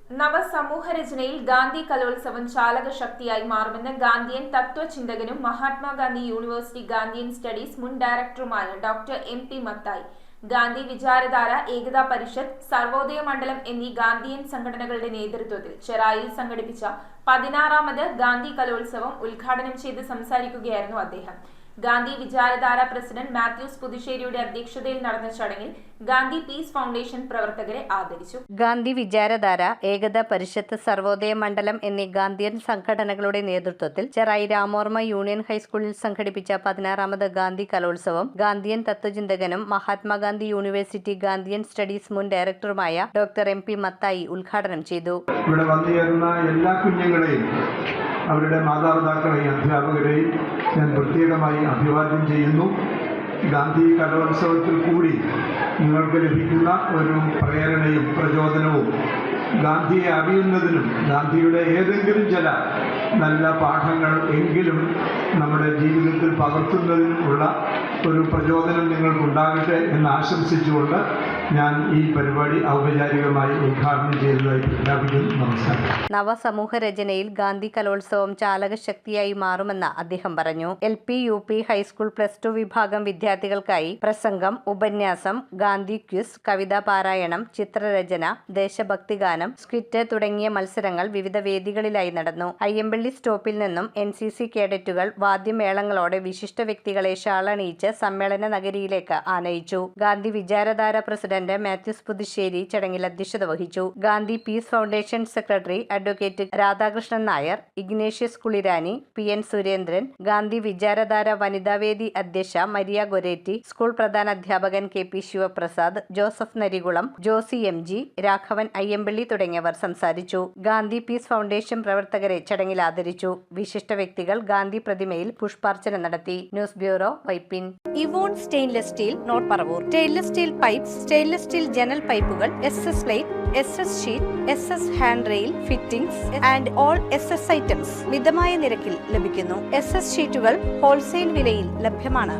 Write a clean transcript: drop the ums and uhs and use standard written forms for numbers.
നവസമൂഹരചനയിൽ ഗാന്ധി കലോത്സവം ചാലകശക്തിയായി മാറുമെന്ന് Gandhian തത്വചിന്തകനും Mahatma Gandhi university Gandhian studies മുൻ ഡയറക്ടറുമായ ഡോക്ടർ എം.പി. മത്തായി, ഗാന്ധി വിചാരധാര, ഏകതാ പരിഷത്ത്, സർവോദയ മണ്ഡലം എന്നീ ഗാന്ധിയൻ സംഘടനകളുടെ നേതൃത്വത്തിൽ ചെറായിൽ സംഘടിപ്പിച്ച 16ാമത് ഗാന്ധി കലോത്സവം ഉദ്ഘാടനം ചെയ്ത് സംസാരിക്കുകയായിരുന്നു അദ്ദേഹം. ഗാന്ധി വിചാരധാര പ്രസിഡന്റ് മാത്യൂസ് പുതുശ്ശേരിയുടെ അധ്യക്ഷതയിൽ നടന്ന ചടങ്ങിൽ ഗാന്ധി പീസ് ഫൗണ്ടേഷൻ പ്രവർത്തകരെ ആദരിച്ചു. ഗാന്ധി വിചാരധാര, ഏകതാ പരിഷത്ത്, സർവോദയ മണ്ഡലം എന്നീ ഗാന്ധിയൻ സംഘടനകളുടെ നേതൃത്വത്തിൽ ചെറായി രാമോർമ യൂണിയൻ ഹൈസ്കൂളിൽ സംഘടിപ്പിച്ച 16ാമത് ഗാന്ധി കലോത്സവം ഗാന്ധിയൻ തത്വചിന്തകനും മഹാത്മാഗാന്ധി യൂണിവേഴ്സിറ്റി ഗാന്ധിയൻ സ്റ്റഡീസ് മുൻ ഡയറക്ടറുമായ ഡോക്ടർ എം.പി. മത്തായി ഉദ്ഘാടനം ചെയ്തു. ഇവിടെ വന്നുചേർന്ന എല്ലാ കുഞ്ഞുങ്ങളെയും, അവരുടെ മാതാപിതാക്കളെയും അധ്യാപകരെയും ഞാൻ പ്രത്യേകമായി അഭിവാദ്യം ചെയ്യുന്നു. ഗാന്ധി കലോത്സവത്തിൽ കൂടി നിങ്ങൾക്ക് ലഭിക്കുന്ന ഒരു പ്രേരണയും പ്രചോദനവും ഗാന്ധിയെ അറിയുന്നതിനും ഗാന്ധിയുടെ ഏതെങ്കിലും ചില നല്ല പാഠങ്ങൾ എങ്കിലും നമ്മുടെ ജീവിതത്തിൽ പകർത്തുന്നതിനുമുള്ള ഒരു പ്രചോദനം നിങ്ങൾക്കുണ്ടാകട്ടെ എന്ന് ആശംസിച്ചുകൊണ്ട് ഞാൻ ഈ പരിപാടി ഔപചാരികമായി ഉദ്ഘാടനം ചെയ്തതായി പ്രഖ്യാപിക്കുന്നു. നമസ്കാരം. നവസമൂഹ രചനയിൽ ഗാന്ധി കലോത്സവം ചാലകശക്തിയായി മാറുമെന്ന് അദ്ദേഹം പറഞ്ഞു. LP, UP, ഹൈസ്കൂൾ, +2 വിഭാഗം വിദ്യാർത്ഥികൾക്കായി പ്രസംഗം, ഉപന്യാസം, ഗാന്ധി ക്വിസ്, കവിതാ പാരായണം, ചിത്രരചന, ദേശഭക്തിഗാനം, സ്ക്വിറ്റ് തുടങ്ങിയ മത്സരങ്ങൾ വിവിധ വേദികളിലായി നടന്നു. അയ്യമ്പള്ളി സ്റ്റോപ്പിൽ നിന്നും NCC കേഡറ്റുകൾ വാദ്യമേളങ്ങളോടെ വിശിഷ്ട വ്യക്തികളെ ഷാളണിയിച്ച് സമ്മേളന നഗരിയിലേക്ക് ആനയിച്ചു. ഗാന്ധി വിചാരധാര പ്രസിഡന്റ് മാത്യൂസ് പുതുശ്ശേരി ചടങ്ങിൽ അധ്യക്ഷത വഹിച്ചു. Gandhi peace foundation secretary advocate Radhakrishnan Nair, Ignatius Kulirani, PN Surendran, Gandhi Vicharadhara വനിതാവേദി അധ്യക്ഷ മരിയ ഗൊരേറ്റി, സ്കൂൾ പ്രധാനാധ്യാപകൻ KP ശിവപ്രസാദ്, ജോസഫ് നരികുളം, ജോസി MG, രാഘവൻ അയ്യമ്പള്ളി തുടങ്ങിയവർ സംസാരിച്ചു. ഗാന്ധി പീസ് ഫൗണ്ടേഷൻ പ്രവർത്തകരെ ചടങ്ങിൽ ആദരിച്ചു. വിശിഷ്ട വ്യക്തികൾ ഗാന്ധി പ്രതിമയിൽ പുഷ്പാർച്ചന നടത്തി. News bureau, Vypin. ഇവോൺ stainless steel, north Paravur. Stainless steel pipes, stainless steel ജനൽ പൈപ്പുകൾ, SS plate, SS sheet, SS hand rail, fittings and all SS items മിതമായ നിരക്കിൽ ലഭിക്കുന്നു. SS ഷീറ്റുകൾ ഹോൾസെയിൽ വിലയിൽ ലഭ്യമാണ്.